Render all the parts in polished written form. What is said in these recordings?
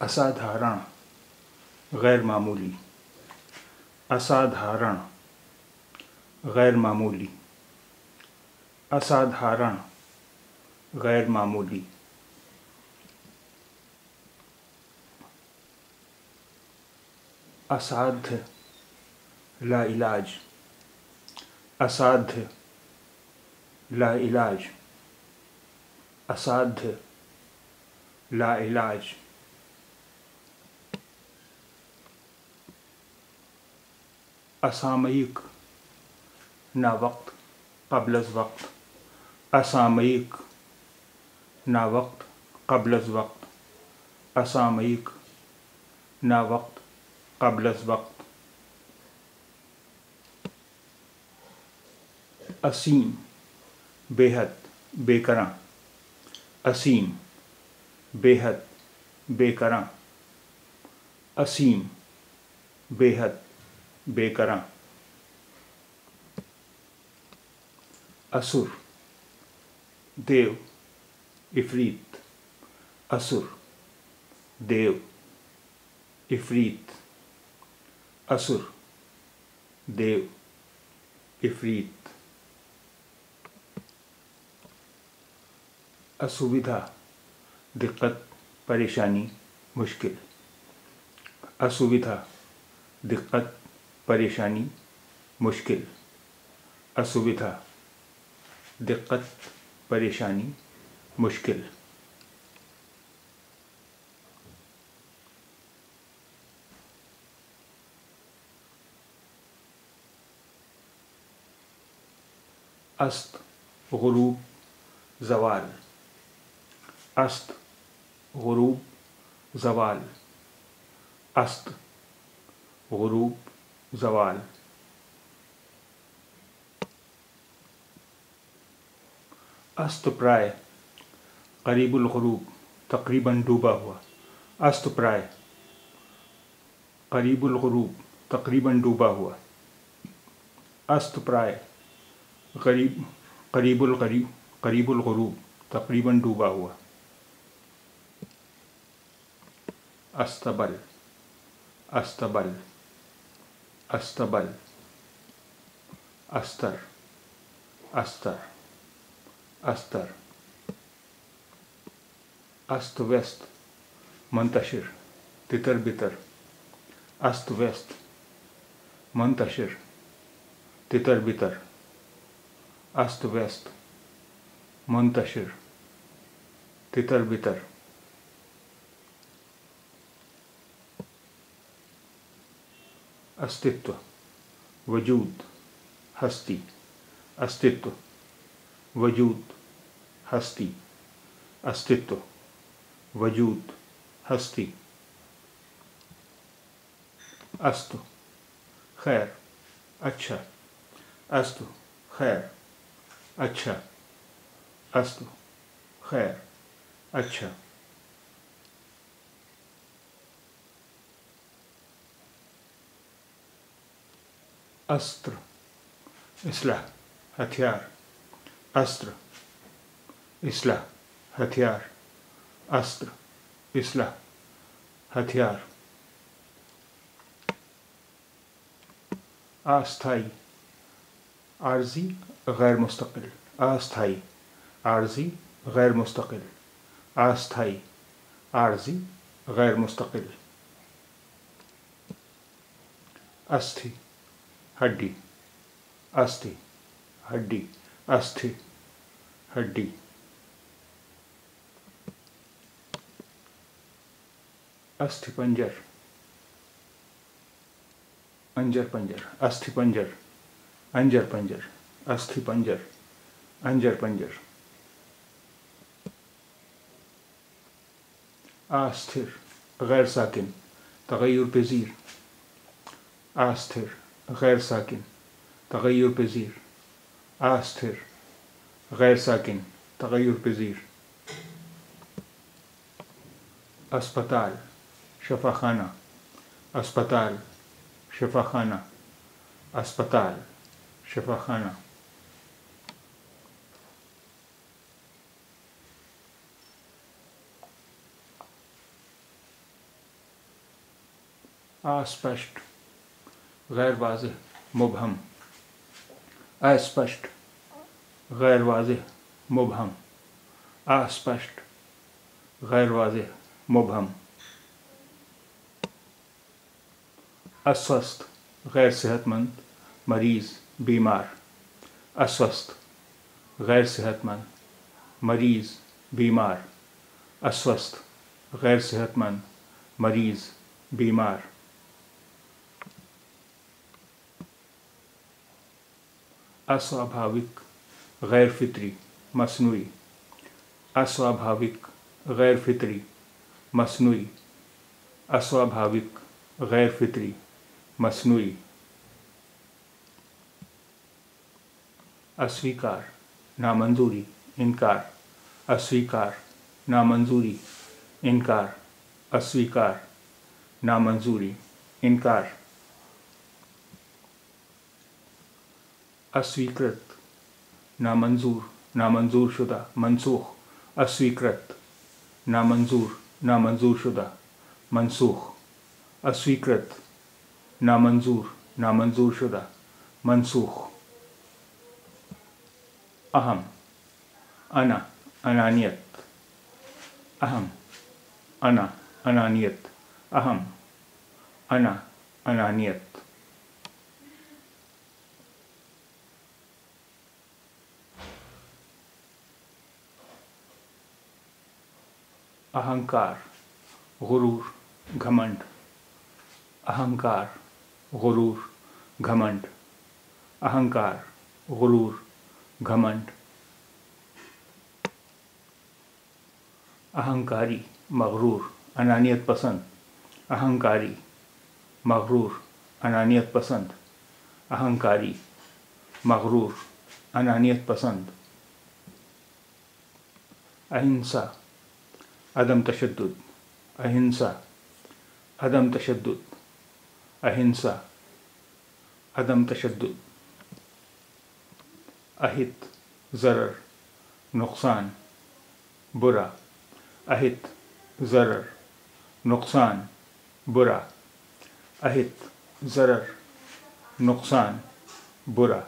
असाधारण, गैर मामूली, असाधारण, गैर मामूली, असाधारण, गैर मामूली, असाध्य, लाइलाज, असाध्य, लाइलाज, असाध्य, लाइलाज, असामयिक, ना वक्त क़ब्ल अज़ वक्त, असामयिक, ना वक्त क़ब्ल अज़ वक्त, असामयिक, ना वक्त क़ब्ल अज़ वक्त, असीम, बेहद, बेकरां, असीम, बेहद, बेकरां, असीम, बेहद, बेकरां, असुर, देव, इफ़रीत, असुर, देव, इफ़रीत, असुर, देव, इफ़रीत, असुविधा, दिक्कत, परेशानी, मुश्किल, असुविधा, दिक्कत, परेशानी, मुश्किल, असुविधा, दिक्कत, परेशानी, मुश्किल, अस्त, गुरूब, ज़वाल, अस्त, गुरूब, ज़वाल, अस्त, गुरूब, ज़वाल, अस्त प्राय, करीबुल गुरूब, तकरीबन डूबा हुआ, अस्त प्राय, करीबुल गुरूब, तकरीबन डूबा हुआ, अस्त प्राय, करीबुल गुरूब, तकरीबन डूबा हुआ, अस्तबल, अस्तबल, अस्तबल, अस्तर, अस्तर, अस्तर, अस्त व्यस्त, मुंतशिर, तितर बितर, अस्त व्यस्त, मुंतशिर, तितर बितर, अस्त व्यस्त, मुंतशिर, तितर बितर, अस्तित्व, वजूद, हस्ती, अस्तित्व, वजूद, हस्ती, अस्तित्व, वजूद, हस्ती, अस्तु, खैर, अच्छा, अस्तु, खैर, अच्छा, अस्तु, खैर, अच्छा, अस्त्र, इस्लाह, हथियार, अस्त्र, इस्लाह, हथियार, अस्त्र, इस्लाह, हथियार, अस्थाई, आर्जी, गैर मुस्तकिल, अस्थाई, आर्जी, गैर मुस्तकिल, अस्थाई, आर्जी, गैर मुस्तकिल, अस्थि, हड्डी, अस्थि, हड्डी, अस्थि, हड्डी, अस्थिपंजर, अंजर पंजर, अस्थिपंजर, अंजर पंजर, अस्थिपंजर, अंजर पंजर, अस्थिर, गैर साकिन, तगय्युर पज़ीर, अस्थिर, गैर साकिन, तगय्युर पज़ीर, अस्थिर, गैर साकिन, तगय्युर पज़ीर, अस्पताल, शफ़ाखाना, अस्पताल, शफ़ाखाना, अस्पताल, शफ़ाखाना, अस्पष्ट, गैर वाज़ेह, मुबहम, अस्पष्ट, गैर वाज़ेह, मुबहम, अस्पष्ट, गैर वाज़ेह, मुबहम। अस्वस्थ, गैर सेहतमंद, मरीज़, बीमार, अस्वस्थ, गैर सेहतमंद, मरीज़, बीमार, अस्वस्थ, गैर सेहतमंद, मरीज़, बीमार। अस्वाभाविक, गैर फितरी, मसनूई, अस्वाभाविक, गैर फितरी, मसनूई, अस्वाभाविक, गैर फितरी, मसनूई। अस्वीकार, नामंजूरी, इनकार, अस्वीकार, नामंजूरी, इनकार, अस्वीकार, नामंजूरी, इनकार। अस्वीकृत, नामंजूर, नामंजूर शुदा, मनसूख, अस्वीकृत, नामंजूर, नामंजूर शुदा, मनसूख, अस्वीकृत, नामंजूर, नामंजूर शुदा, मनसूख। अहम, अना, अनानियत, अहम, अना, अनानियत, अहम, अना, अनानियत। अहंकार, गुरूर, घमंड, अहंकार, गुरूर, घमंड, अहंकार, गुरूर, घमंड। अहंकारी, मगरूर, अनानियत पसंद, अहंकारी, मगरूर, अनानियत पसंद, अहंकारी, मगरूर, अनानियत पसंद। अहिंसा, अदम तशद्दुद, अहिंसा, अदम तशद्दुद, अहिंसा, अदम तशद्दुद। अहित, ज़रर, नुक़सान, बुरा, अहित, ज़रर, नुक़सान, बुरा, अहित, ज़रर, नुक़सान, बुरा।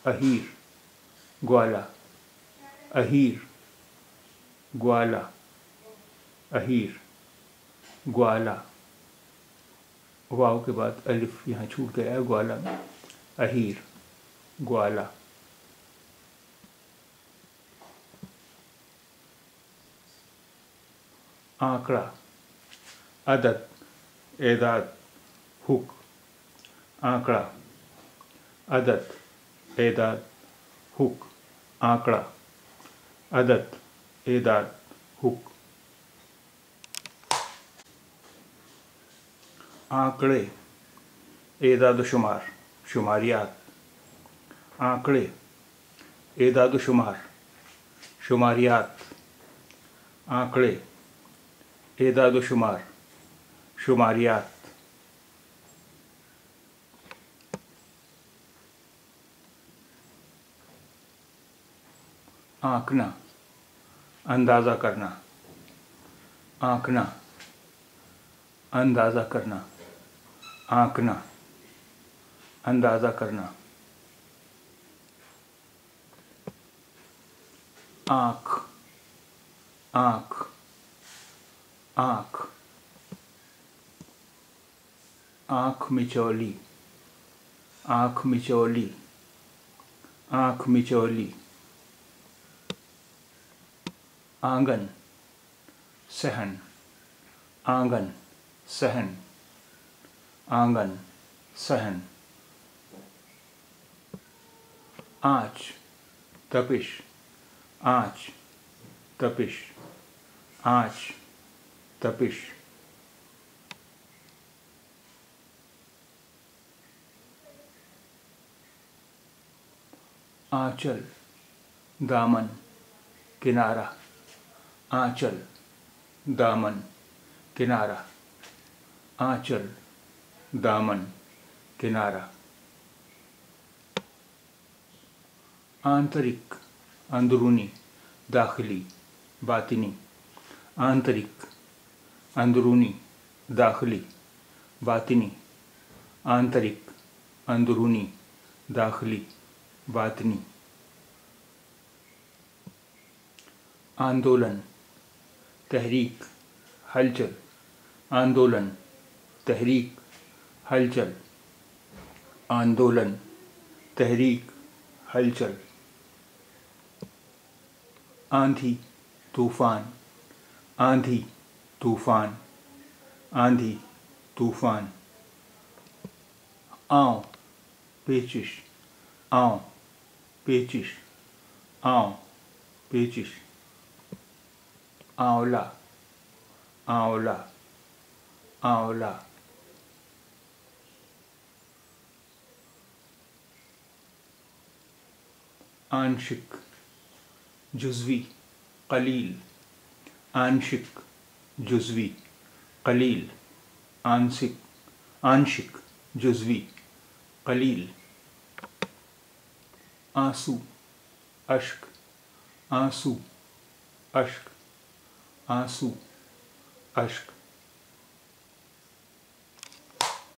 अहीर, ग्वाला, अहीर, ग्वाला, अहीर, ग्वाला। वाव के बाद अलिफ यहाँ छूट गया है ग्वाला में। अहीर, ग्वाला। आंकड़ा, अदद, एदाद, हुक, आंकड़ा, अदद, एदाद, हुक, आंकड़ा, अदद, एदाद, हुक। आंकड़े, एदाद शुमार, शुमारियात, आंकड़े, एदाद शुमार, शुमारियात, आंकड़े, एदाद शुमार, शुमारियात। आंकना, अंदाज़ा करना, आंकना, अंदाज़ा करना, आंकना, अंदाज़ा करना। आँख, आँख, आँख, आँख मिचौली, आँख मिचौली, आँख मिचौली। आंगन, सहन, आंगन, सहन, आंगन, सहन। आँच, तपिश, आँच, तपिश, आँच, तपिश। आंचल, दामन, किनारा, आंचल, दामन, किनारा, आंचल, दामन, किनारा। आंतरिक, अंदरूनी, दाखिली, बातिनी, आंतरिक, अंदरूनी, داخلی باطنی آنترک اندرونی داخلی باطنی آندولن تحریک ہلچل آندولن تحریک ہلچل آندولن تحریک ہلچل آندھی طوفان آندھی طوفان آندھی طوفان آؤں پیچش آؤں پیچش آؤں پیچش آنولا آنولا آنولا آنشک جزوی قلیل آنشک جزوی قلیل آنشک جزوی قلیل آنسو اشک آنسو اشک آنسو اشک